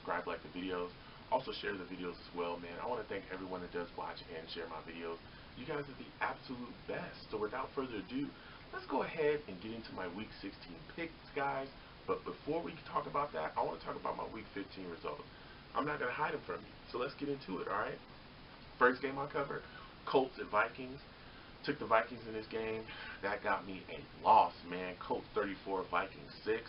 subscribe, like the videos. Also share the videos as well, man. I want to thank everyone that does watch and share my videos. You guys are the absolute best. So without further ado, let's go ahead and get into my Week 16 picks, guys. But before we talk about that, I want to talk about my Week 15 results. I'm not going to hide them from you. So let's get into it, all right? First game I covered, Colts at Vikings. Took the Vikings in this game. That got me a loss, man. Colts 34, Vikings 6.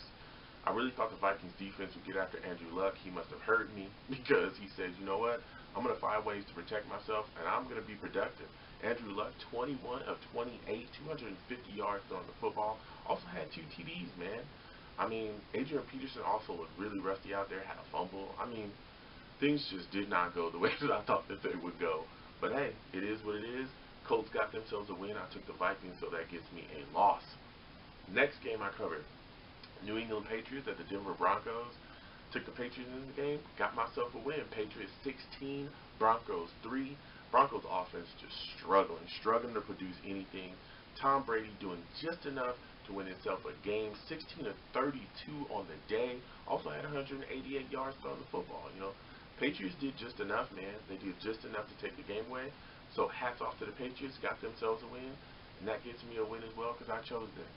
I really thought the Vikings defense would get after Andrew Luck. He must have heard me because he said, you know what? I'm going to find ways to protect myself, and I'm going to be productive. Andrew Luck, 21 of 28, 250 yards throwing the football. Also had 2 TDs, man. I mean, Adrian Peterson also looked really rusty out there, had a fumble. I mean, things just did not go the way that I thought that they would go. But hey, it is what it is. Colts got themselves a win. I took the Vikings, so that gives me a loss. Next game I covered, New England Patriots at the Denver Broncos. Took the Patriots in the game, got myself a win. Patriots 16, Broncos 3. Broncos offense just struggling to produce anything. Tom Brady doing just enough to win himself a game. 16 of 32 on the day. Also had 188 yards throwing the football. You know, Patriots did just enough, man. They did just enough to take the game away. So hats off to the Patriots, got themselves a win, and that gets me a win as well because I chose them.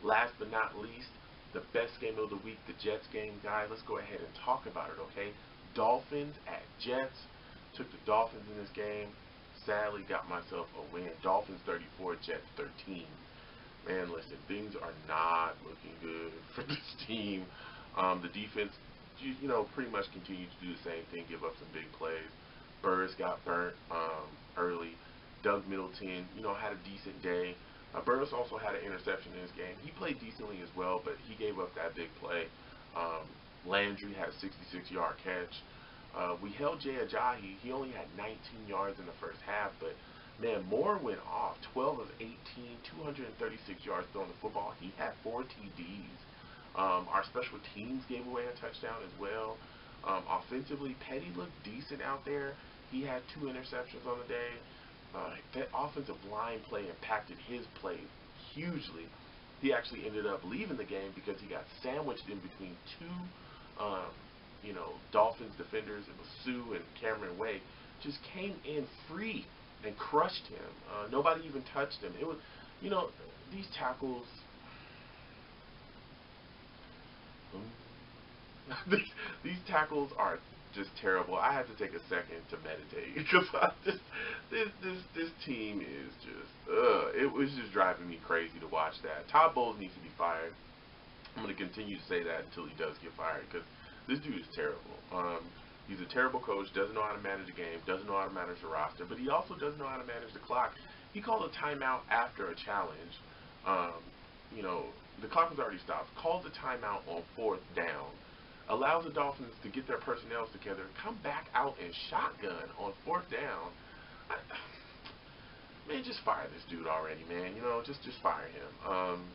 Last but not least, the best game of the week, the Jets game, guys. Let's go ahead and talk about it, okay? Dolphins at Jets. Took the Dolphins in this game. Sadly, got myself a win. Dolphins 34, Jets 13. Man, listen, things are not looking good for this team. The defense, you know, pretty much continued to do the same thing, give up some big plays. Burris got burnt early. Doug Middleton, you know, had a decent day. Burris also had an interception in his game. He played decently as well, but he gave up that big play. Landry had a 66-yard catch. We held Jay Ajayi. He only had 19 yards in the first half, but, man, Moore went off. 12 of 18, 236 yards throwing the football. He had 4 TDs. Our special teams gave away a touchdown as well. Offensively, Petty looked decent out there. He had 2 interceptions on the day. That offensive line play impacted his play hugely. He actually ended up leaving the game because he got sandwiched in between 2, Dolphins defenders. It was Sue and Cameron Wake. Just came in free and crushed him. Nobody even touched him. It was, these tackles. These tackles are just terrible. I had to take a second to meditate because this team is just it was just driving me crazy to watch that. Todd Bowles needs to be fired. I'm going to continue to say that until he does get fired because this dude is terrible. He's a terrible coach, doesn't know how to manage a game, doesn't know how to manage the roster, but he also doesn't know how to manage the clock. He called a timeout after a challenge. The clock was already stopped. Called the timeout on 4th down. Allows the Dolphins to get their personnel together, come back out and shotgun on 4th down. Man, just fire this dude already, man. Just fire him.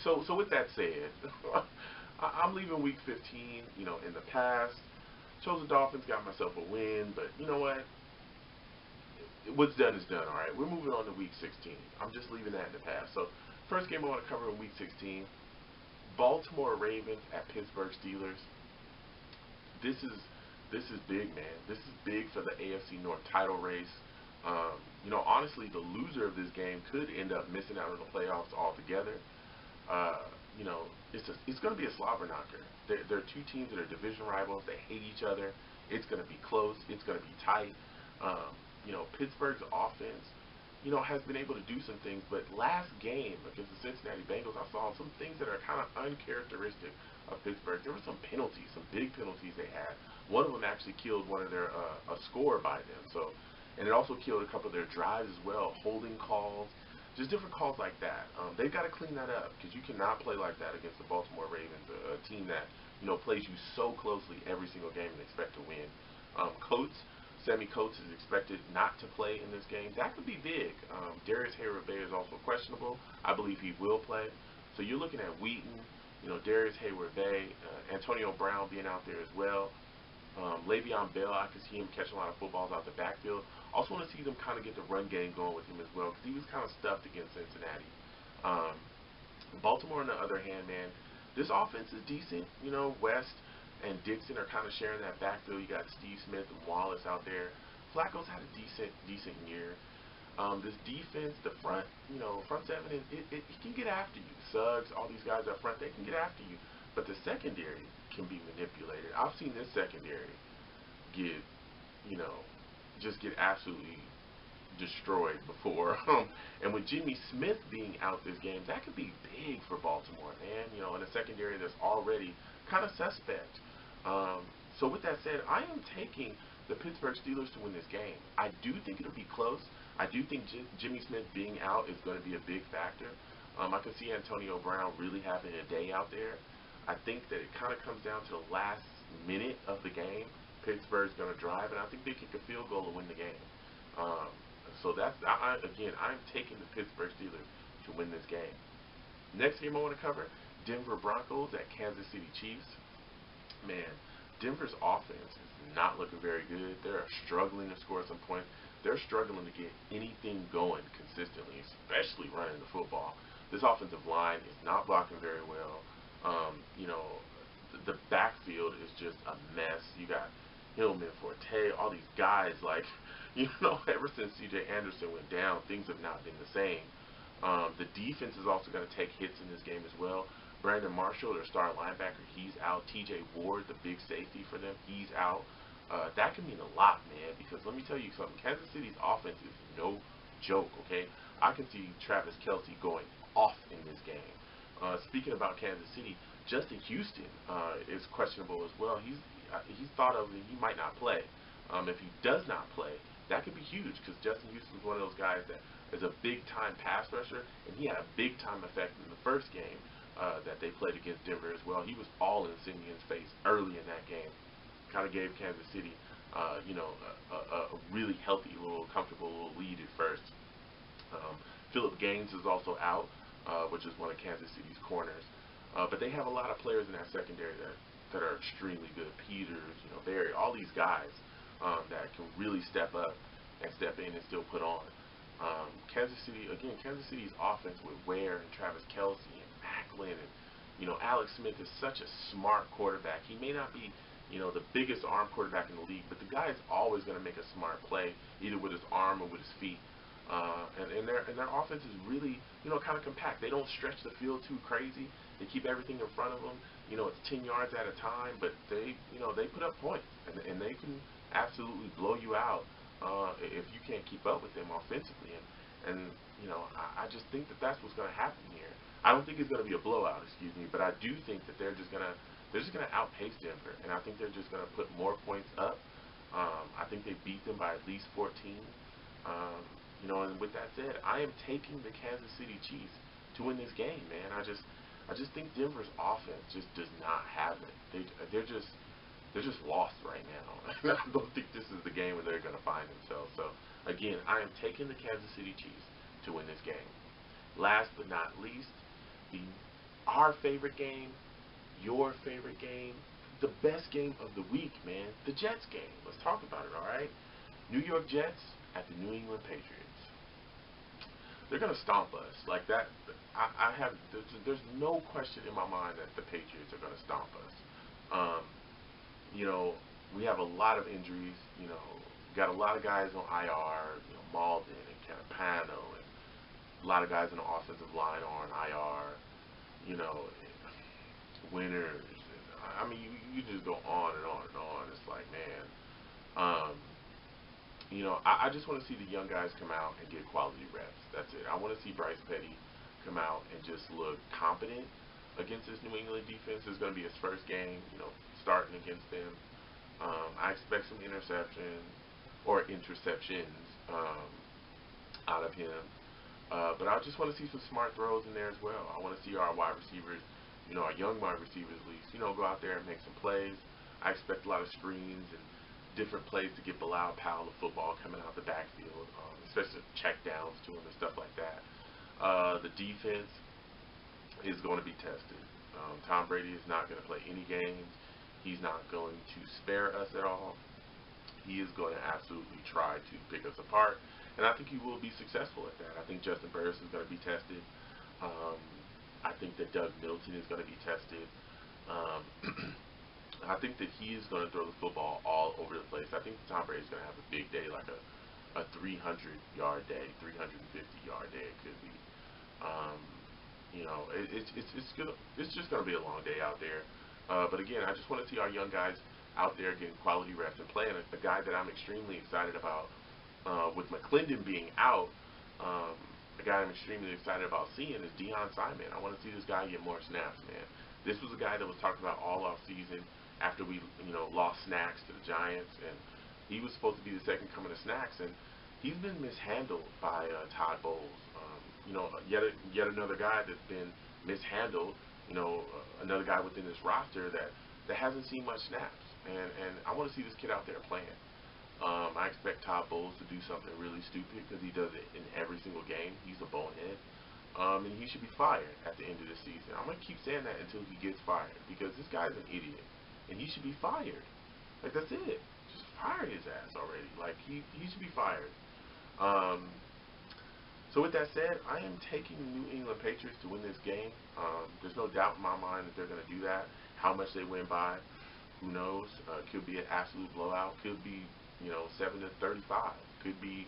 So with that said, I'm leaving Week 15. In the past, chose the Dolphins, got myself a win, but you know what? What's done is done. All right, we're moving on to Week 16. I'm just leaving that in the past. So first game I want to cover in Week 16. Baltimore Ravens at Pittsburgh Steelers. This is big, man. This is big for the AFC North title race. Honestly, the loser of this game could end up missing out on the playoffs altogether. It's going to be a slobber knocker. They're 2 teams that are division rivals. They hate each other. It's going to be close. It's going to be tight. Pittsburgh's offense, has been able to do some things, but last game against the Cincinnati Bengals, I saw some things that are kind of uncharacteristic of Pittsburgh. There were some penalties, some big penalties they had. One of them actually killed one of their a score by them. And it also killed a couple of their drives as well, holding calls, just different calls like that. They've got to clean that up because you cannot play like that against the Baltimore Ravens, a team that plays you so closely every single game and expect to win. Sammy Coates is expected not to play in this game. That could be big. Darius Hayward-Bay is also questionable. I believe he will play. So you're looking at Wheaton, Darius Hayward-Bay, Antonio Brown being out there as well. Le'Veon Bell, I could see him catching a lot of footballs out the backfield. Also want to see them kind of get the run game going with him as well because he was kind of stuffed against Cincinnati. Baltimore, on the other hand, man, this offense is decent. West, and Dixon are kind of sharing that backfield. You got Steve Smith and Wallace out there. Flacco's had a decent year. This defense, the front, front seven, it can get after you. Suggs, all these guys up front, they can get after you. But the secondary can be manipulated. I've seen this secondary get, just get absolutely destroyed before. And with Jimmy Smith being out this game, that could be big for Baltimore, man. In a secondary that's already kind of suspect. So with that said, I am taking the Pittsburgh Steelers to win this game. I do think it'll be close. I do think Jimmy Smith being out is going to be a big factor. I can see Antonio Brown really having a day out there. I think that it kind of comes down to the last minute of the game. Pittsburgh's going to drive, and I think they kick a field goal to win the game. So that's, I'm taking the Pittsburgh Steelers to win this game. Next game I want to cover, Denver Broncos at Kansas City Chiefs. Man, Denver's offense is not looking very good. They're struggling to score some points. They're struggling to get anything going consistently, especially running the football. This offensive line is not blocking very well. The backfield is just a mess. You got Hillman, Forte, all these guys, ever since C.J. Anderson went down, things have not been the same. The defense is also going to take hits in this game as well. Brandon Marshall, their star linebacker, he's out. T.J. Ward, the big safety for them, he's out. That can mean a lot, man, because let me tell you something. Kansas City's offense is no joke, okay? I can see Travis Kelce going off in this game. Speaking about Kansas City, Justin Houston is questionable as well. He's thought of that he might not play. If he does not play, that could be huge because Justin Houston is one of those guys that is a big-time pass rusher, and he had a big-time effect in the first game that they played against Denver as well. He was all in Simeon's face early in that game. Kind of gave Kansas City, a really healthy, comfortable little lead at first. Phillip Gaines is also out, which is one of Kansas City's corners. But they have a lot of players in that secondary that are extremely good. Peters, Barry, all these guys that can really step up and step in and still put on. Kansas City's offense with Ware and Travis Kelce and Macklin and, Alex Smith is such a smart quarterback. He may not be, the biggest arm quarterback in the league, but the guy is always going to make a smart play, either with his arm or with his feet. And their offense is really, kind of compact. They don't stretch the field too crazy. They keep everything in front of them. It's 10 yards at a time, but they put up points, and they can absolutely blow you out if you can't keep up with them offensively. And I just think that that's what's going to happen here. I don't think it's going to be a blowout, but I do think that they're just going to outpace Denver, and I think they're just going to put more points up. I think they beat them by at least 14. And with that said, I am taking the Kansas City Chiefs to win this game, man. I just think Denver's offense just does not have it. They're just lost right now. I don't think this is the game where they're going to find themselves. So again, I am taking the Kansas City Chiefs to win this game. Last but not least, our favorite game, your favorite game, the best game of the week, man, the Jets game. Let's talk about it, all right? New York Jets at the New England Patriots. They're going to stomp us like that. There's no question in my mind that the Patriots are going to stomp us. We have a lot of injuries. Got a lot of guys on IR, Malden and Campano, and a lot of guys in the offensive line are on IR. Winners. I mean, you just go on and on and on. It's like, man, I just want to see the young guys come out and get quality reps. That's it. I want to see Bryce Petty come out and just look competent against this New England defense. It's going to be his first game, starting against them. I expect some interceptions out of him. But I just want to see some smart throws in there as well. I want to see our wide receivers, our young wide receivers at least, go out there and make some plays. I expect a lot of screens and different plays to get Bilal Powell the football coming out the backfield, especially check downs to him and stuff like that. The defense is going to be tested. Tom Brady is not going to play any games. He's not going to spare us at all. He is going to absolutely try to pick us apart, and I think he will be successful at that. I think Justin Burris is going to be tested. I think that Doug Milton is going to be tested. I think that he is going to throw the football all over the place. I think Tom Brady's going to have a big day, like a 300-yard day, 350-yard day it could be. Um, it's just gonna be a long day out there. But again, I just want to see our young guys out there getting quality reps and playing. A guy that I'm extremely excited about with McClendon being out. A guy I'm extremely excited about seeing is Deion Simon. I want to see this guy get more snaps, man. This was a guy that was talked about all off season after we lost Snacks to the Giants, and he was supposed to be the second coming of Snacks, and he's been mishandled by Todd Bowles. Yet another guy that's been mishandled. Another guy within this roster that hasn't seen much snaps, and I want to see this kid out there playing. I expect Todd Bowles to do something really stupid because he does it in every single game. He's a bonehead, and he should be fired at the end of the season. I'm gonna keep saying that until he gets fired because this guy's an idiot, and he should be fired. Like that's it. Just fire his ass already. Like he should be fired. So with that said, I am taking the New England Patriots to win this game. There's no doubt in my mind that they're going to do that. How much they win by, who knows? Could be an absolute blowout. Could be, 7-35. Could be,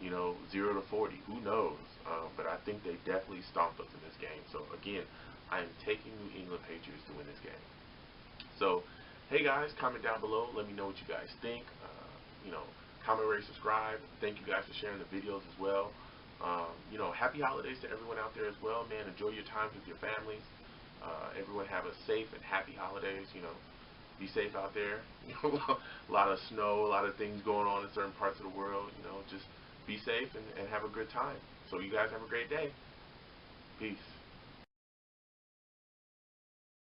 0-40. Who knows? But I think they definitely stomped us in this game. So again, I am taking New England Patriots to win this game. So, hey guys, comment down below. Let me know what you guys think. Comment, rate, subscribe. Thank you guys for sharing the videos as well. Happy holidays to everyone out there as well, man. Enjoy your times with your families. Everyone have a safe and happy holidays. Be safe out there. A lot of snow, a lot of things going on in certain parts of the world. Just be safe and have a good time. So you guys have a great day. Peace.